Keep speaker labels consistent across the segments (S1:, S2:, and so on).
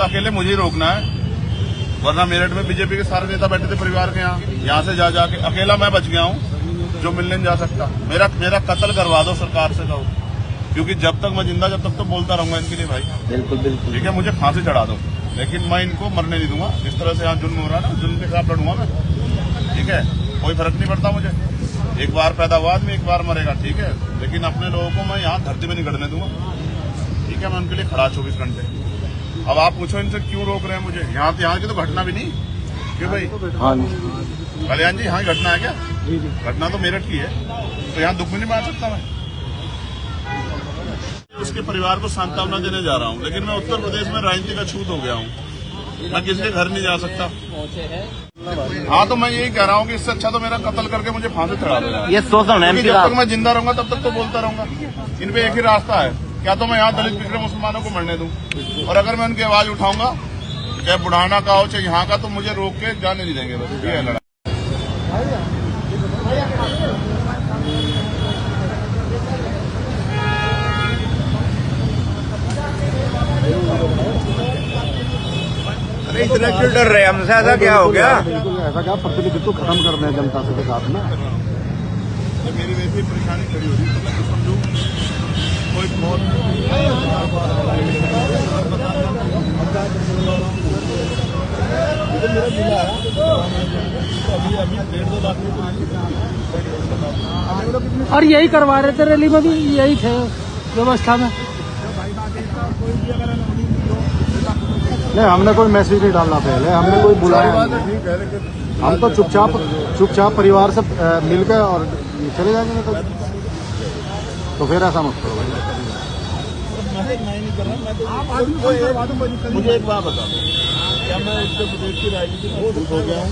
S1: अकेले मुझे ही रोकना है, वरना मेरठ में बीजेपी के सारे नेता बैठे थे परिवार के यहाँ से जा जाके अकेला मैं बच गया हूँ जो मिलने नहीं जा सकता। मेरा कत्ल करवा दो सरकार से कहो, क्योंकि जब तक मैं जिंदा जब तक तो बोलता रहूंगा इनके लिए भाई। बिल्कुल बिल्कुल ठीक है, मुझे फांसी चढ़ा दो, लेकिन मैं इनको मरने नहीं दूंगा। जिस तरह से यहाँ जुल्म हो रहा है ना, जुल्म के खिलाफ लड़ूंगा मैं। ठीक है, कोई फर्क नहीं पड़ता मुझे। एक बार पैदा हुआ आदमी एक बार मरेगा, ठीक है, लेकिन अपने लोगों को मैं यहाँ धरती में नहीं गड़ने दूंगा। ठीक है, मैं उनके लिए खड़ा 24 घंटे। अब आप पूछो इनसे क्यों रोक रहे हैं मुझे? यहाँ की तो घटना भी नहीं क्यों भाई? हाँ कल्याण जी, यहाँ की घटना है क्या? घटना तो मेरठ की है, तो यहाँ दुख भी नहीं बांट सकता मैं। उसके परिवार को सांत्वना देने जा रहा हूँ, लेकिन मैं उत्तर प्रदेश में राजनीति का छूत हो गया हूँ, मैं किसी के घर नहीं जा सकता। हाँ, तो मैं यही कह रहा हूँ कि इससे अच्छा तो मेरा कत्ल करके मुझे फांसी चढ़ा दो। ये जब तक मैं जिंदा रहूंगा तब तक तो बोलता रहूंगा। इन पे एक ही रास्ता है, क्या तो मैं यहाँ दलित पिछड़े मुसलमानों को मरने दूं, और अगर मैं उनकी आवाज उठाऊंगा, चाहे बुढ़ाना का हो चाहे यहाँ का, तो मुझे रोक के जाने नहीं देंगे। बस ये है लड़ाई।
S2: इतना क्यों डर रहे? हमसे ऐसा क्या हो गया?
S3: बिल्कुल ऐसा क्या, प्रतिनिधित्व खत्म करना है जनता से के साथ में।
S1: मेरी वैसी परेशानी खड़ी हो रही है, तो समझू कोई बहुत
S4: और यही करवा रहे थे रैली में भी, यही थे व्यवस्था में।
S3: नहीं, हमने कोई मैसेज नहीं डालना, पहले हमने कोई बुलाया नहीं। हम तो चुपचाप परिवार से मिलकर और चले जाएंगे। तो फिर ऐसा मत करो भाई।
S1: मुझे एक बात बता दो, क्या मैं उत्तर प्रदेश की राजनीति में खुश हो गया हूँ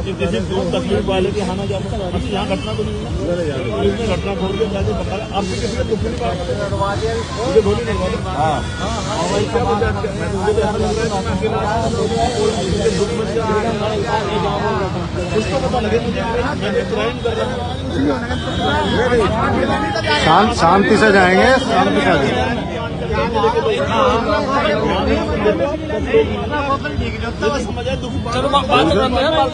S1: कि किसी दूर तकलीफ वाले के यहाँ जा सकता? यहाँ घटना तो नहीं है, इसमें घटना छोड़ के जाके बता रहे आपसे किसी को दुख नहीं पाता, मुझे बोली नहीं। हाँ, उसको पता लगे मुझे क्राइम कर रहा हूँ।
S3: शांति से जाएंगे, शांति से जाएंगे।
S4: चलो बात करते हैं, बात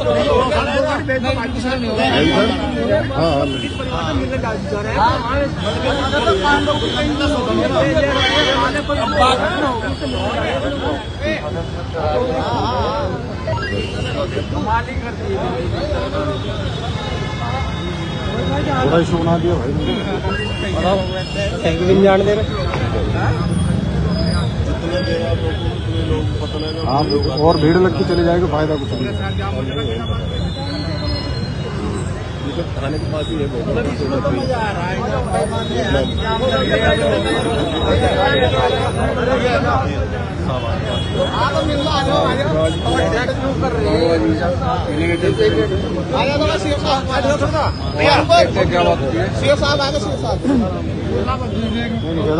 S3: थोड़ा इशू बना दिया भाई।
S4: जान दे रहे
S3: आप और भीड़ लग के चले जाएगा, फायदा कुछ नहीं।
S1: थाने के पास ही है।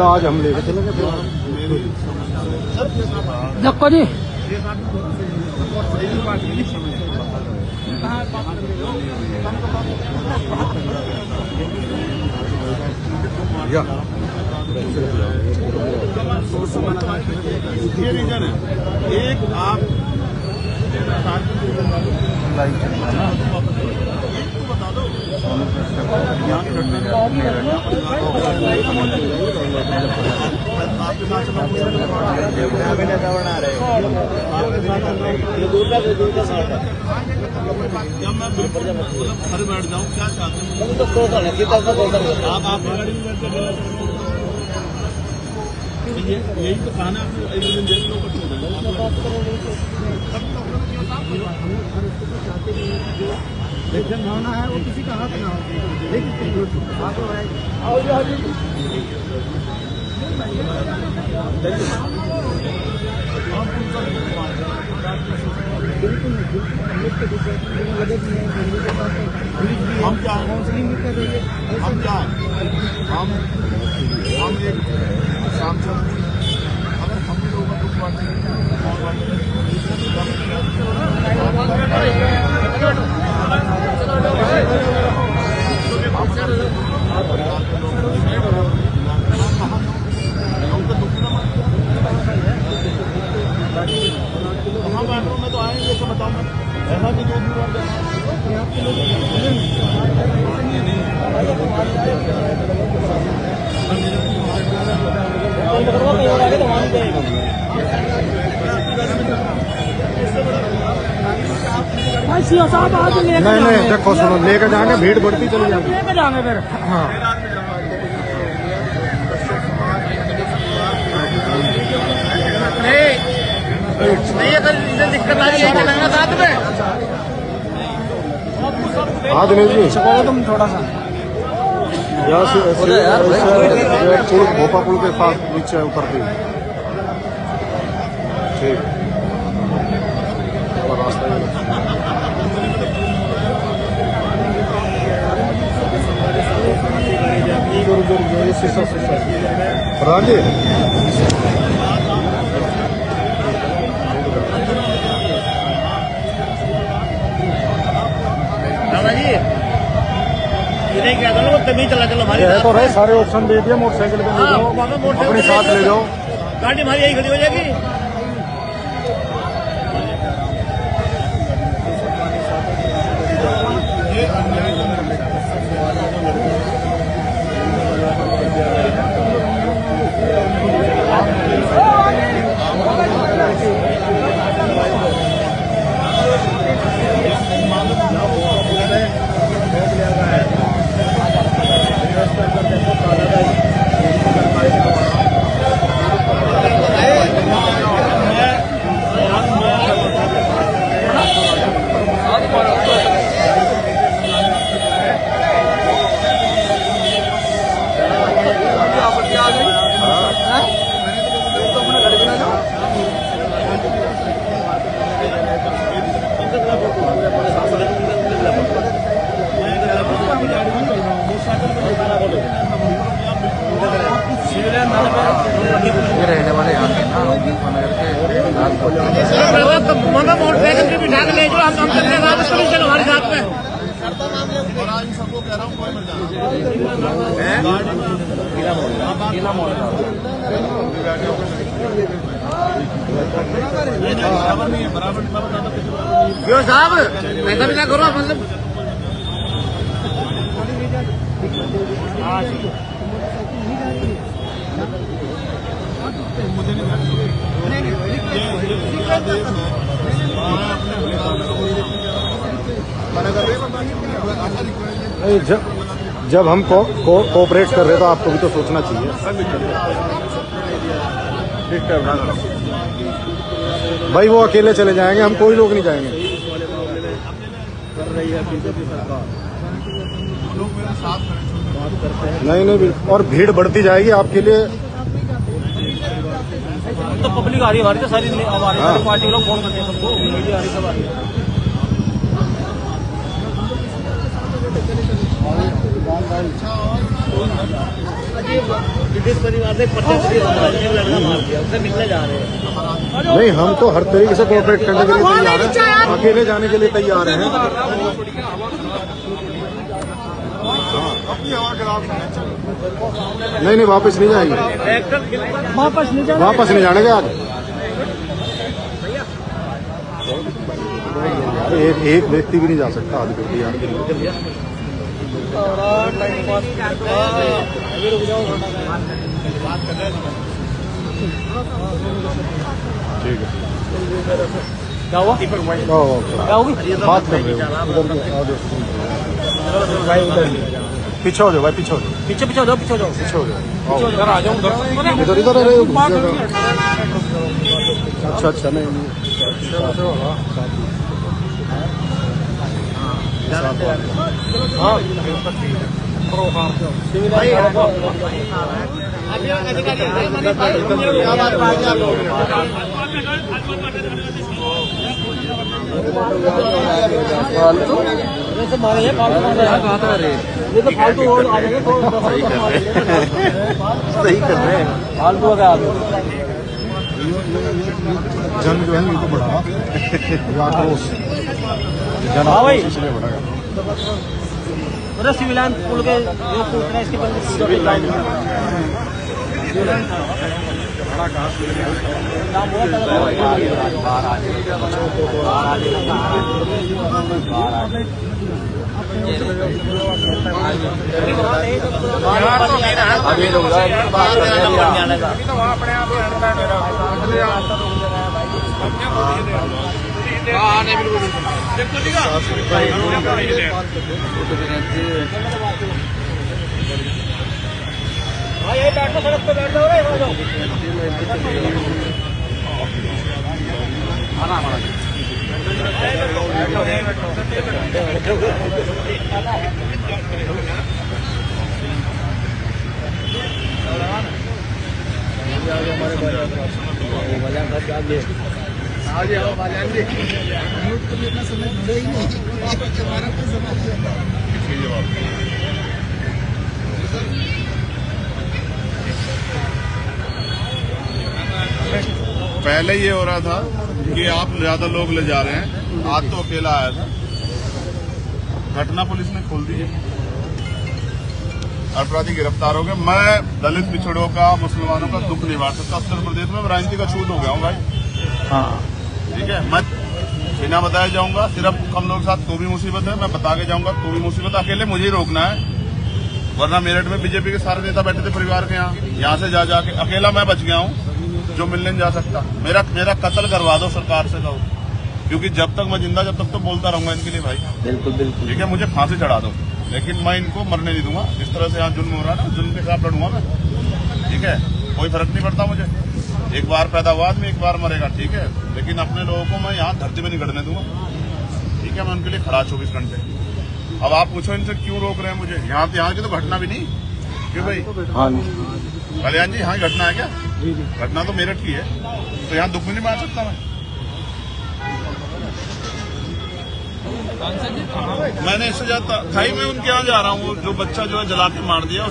S3: आज हम लेके चलेंगे
S4: धक्को जी।
S1: ये रीजन है, एक आप बता दो यहाँ की घटना आपके साथ मैं बिल्कुल घर बैठ जाऊँ, क्या चाहते हैं आप गाड़ी में बैठ यही तो खाना
S3: लेकिन होना है वो किसी का हक ना
S1: हम क्या काउंसलिंग कर रही है, हम क्या हम एक सांसद, अगर हम भी लोगों को कहाँ बैठ रहा हूँ मैं तो आएंगे तो बताऊँ मैं ऐसा कि 2 दिन बाद
S4: भाई सीओ साहब आज लेकर
S3: नहीं नहीं
S4: जाएंगे।
S3: देखो सुनो, लेकर जाएंगे, भीड़ बढ़ती चली जाएगी।
S4: लेकर जाएंगे फिर।
S3: हाँ
S2: नहीं अगर इधर दिक्कत आ रही है लगना साथ में।
S3: हाँ दिनेश जी,
S4: बोलो तुम थोड़ा सा।
S3: यहाँ से ऐसे पुल, भोपा पुल के पास नीचे उतरती है। ठीक और रास्ता प्रधान जी,
S2: इन्हें क्या करो तभी चला चलो हमारी
S3: है तो रहे सारे ऑप्शन दे दिए, मोटरसाइकिल पे ले जाओ, अपने साथ ले जाओ।
S2: गाड़ी हमारी यही खड़ी हो जाएगी। रहने वाले यहाँ के ना मोटरसाइकिल भी बिठा के ले जाओ, हम चलते वापस कभी चलो हमारे साथ में।
S1: और आज सबको कह रहा हूँ कोई मत
S2: क्यों साहब ऐसा भी ना करो मतलब।
S3: जब हम कोऑपरेट कर रहे तो आपको भी तो सोचना चाहिए। भाई वो अकेले चले जाएंगे, हम कोई लोग नहीं जाएंगे। नहीं नहीं बिल्कुल, और भीड़ बढ़ती जाएगी आपके लिए।
S4: तो पब्लिक आ रही है हमारी, तो सारी हमारी सारी पार्टी के लोग फोन करते हैं सबको, मीडिया आ रही, सब आ रही है।
S2: ब्रिटिश परिवार ने 50 लड़का मार दिया, उससे मिलने जा रहे हैं।
S3: नहीं, हम तो हर तरीके से कोऑपरेट करने के लिए तैयार हैं, अकेले जाने के लिए तैयार हैं। नहीं नहीं, वापस नहीं जाएंगे,
S4: वापस नहीं जाना,
S3: वापस नहीं जाने के आज। एक व्यक्ति भी नहीं जा सकता आज व्यक्ति यार। ठीक है,
S4: क्या हुआ? क्या होगी?
S3: बात कर रहे हो उधर, पीछे हो जाओ भाई, पीछे हो जाओ,
S4: पीछे पीछे हो जाओ, पीछे हो जाओ,
S3: पीछे हो जाओ,
S4: इधर आ जाओ,
S3: इधर इधर रहे हो। अच्छा अच्छा, नहीं हाँ
S4: ये तो फालतू और आ जाएंगे,
S3: सही कर रहे हैं।
S4: फालतू का आदमी।
S3: जन जो है ये तो बढ़ा आक्रोश, जन
S4: हाँ भाई।
S3: इसलिए बढ़ेगा।
S4: मतलब सिविल लाइन पुल के जो सूचना इसके बंद
S2: बैठो सड़क पे बैठ जाओ रे
S1: पहले ये हो रहा था कि आप ज्यादा लोग ले जा रहे हैं, आज तो अकेला आया था। घटना पुलिस ने खोल दी है, अपराधी गिरफ्तार हो गए। मैं दलित पिछड़ों का, मुसलमानों का दुख नहीं बांट सकता। उत्तर प्रदेश में राजनीति का छूत हो गया हूँ भाई। हाँ ठीक है, मैं बिना बताए जाऊंगा, सिर्फ हम लोग के साथ तो भी मुसीबत है, मैं बता के जाऊंगा तो भी मुसीबत। अकेले मुझे ही रोकना है, वरना मेरठ में बीजेपी के सारे नेता बैठे थे परिवार के यहाँ से जा जाके अकेला मैं बच गया हूँ जो मिलने नहीं जा सकता। मेरा कत्ल करवा दो सरकार से कहो, क्योंकि जब तक मैं जिंदा जब तक तो बोलता रहूंगा इनके लिए भाई। बिल्कुल बिल्कुल ठीक है, मुझे फांसी चढ़ा दो, लेकिन मैं इनको मरने नहीं दूंगा। जिस तरह से यहाँ जुल्म हो रहा है ना, जुल्म के खिलाफ लड़ूंगा मैं। ठीक है, कोई फर्क नहीं पड़ता मुझे। एक बार पैदा हुआ आदमी एक बार मरेगा, ठीक है, लेकिन अपने लोगों को मैं यहाँ धरती में नहीं गड़ने दूंगा। ठीक है, मैं उनके लिए खड़ा 24 घंटे। अब आप पूछो इनसे क्यों रोक रहे हैं मुझे? यहाँ की तो घटना भी नहीं क्यों भाई? हाँ कल्याण जी, यहाँ घटना है क्या? घटना तो मेरठ की है, तो यहाँ दुख भी नहीं मार सकता मैं। मैंने इससे ज्यादा भाई मैं उनके यहाँ जा रहा हूँ, जो बच्चा जो है जला के मार दिया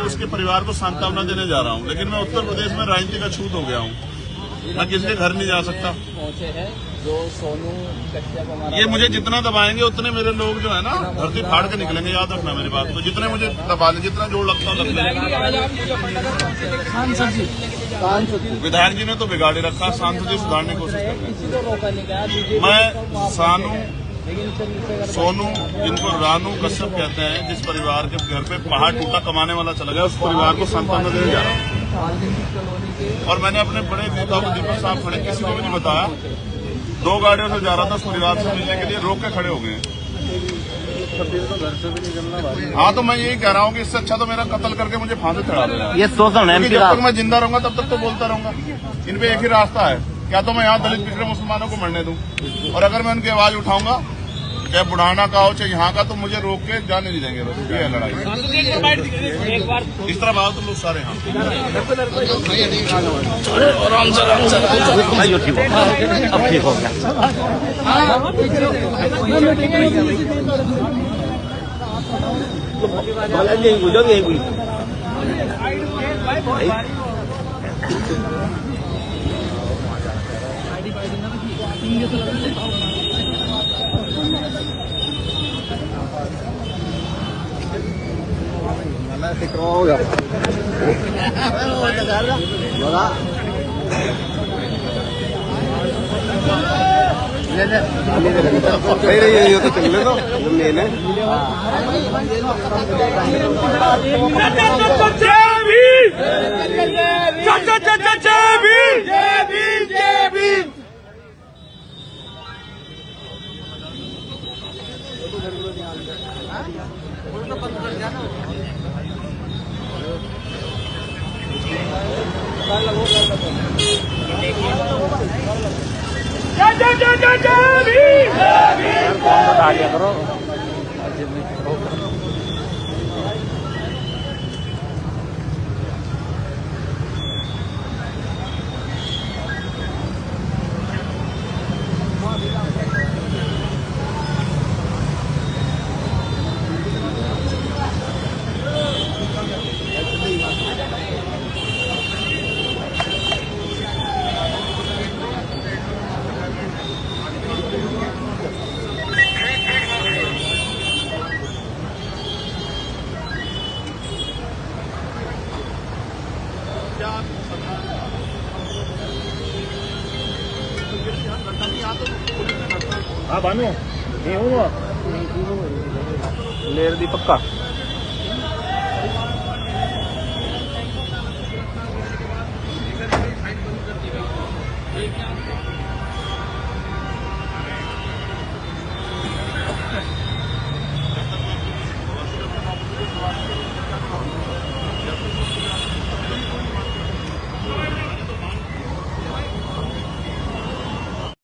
S1: उसके परिवार को सांत्वना देने जा रहा हूँ। लेकिन मैं उत्तर प्रदेश में राजनीति का छूत हो गया हूँ, मैं किसी के घर नहीं जा सकता।
S5: जो सोनू कच्चा को मारा,
S1: ये मुझे जितना दबाएंगे उतने मेरे लोग जो है ना धरती फाड़ के निकलेंगे। याद रखना मेरी बात को, जितने मुझे दबा ले, जितना जोर लगता है विधायक जी ने तो बिगाड़े रखा, सांसद जी सुधारने की कोशिश कर रहे हैं। मैं सोनू जिनको रानू कश्यप कहते हैं, जिस परिवार के घर पे पहाड़ टूटा कमाने वाला चला गया, उस परिवार को सांत्वना देने जा रहा हूँ। और मैंने अपने बड़े नेताओं को, दीपक साहब खड़े, किसी को भी नहीं बताया। 2 गाड़ियों से जा रहा था उस परिवार से मिलने के लिए, रोक के खड़े हो गए। हाँ तो मैं यही कह रहा हूँ कि इससे अच्छा तो मेरा कत्ल करके मुझे फांसी चढ़ा देना। ये शोषण है, जब तक मैं जिंदा रहूंगा तब तक तो बोलता रहूंगा। इन पे एक ही रास्ता है, क्या तो मैं यहाँ दलित पिछड़े मुसलमानों को मरने दूं, और अगर मैं उनकी आवाज उठाऊंगा, चाहे बुढ़ाना का हो चाहे यहाँ का, तो मुझे रोक के जाने नहीं देंगे। बस ये है लड़ाई। इस तरह बात तुम लोग सारे यहाँ
S5: अब ठीक हो गया।
S3: हो गया नहीं ये तो चल लो मेन है। करो
S1: यहाँ तो पुलिस ने
S3: हाँ बानू नहीं हूँ लेर दी पक्का